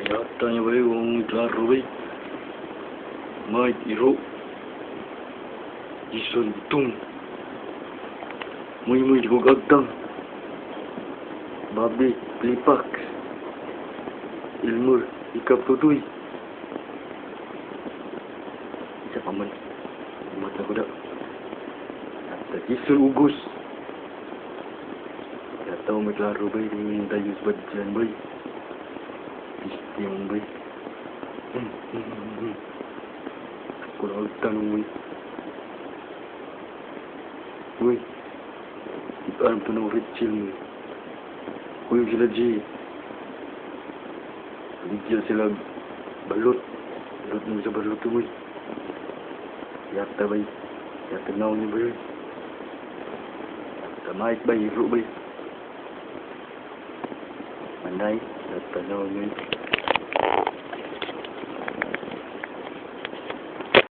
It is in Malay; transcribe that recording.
Nyatanya baik orang claro baik. Mai iro. Ison tung. Mui di gagdang. Babi pelipak. Ilmu ikap tutui. Isa paman. Mata ko dah. At ison ugus. Tahu mai claro baik dengan tayu sebadjan baik. Yang baik. Kurang tanong baik. Uy, ipan tu nak kecil ni. Uy, sila je. Dia sila balut. Balut ni bisa balut tu, uy. Yata baik. Yata nau ni baik. Yata maik baik, ruk baik. Mandai, yata nau ni.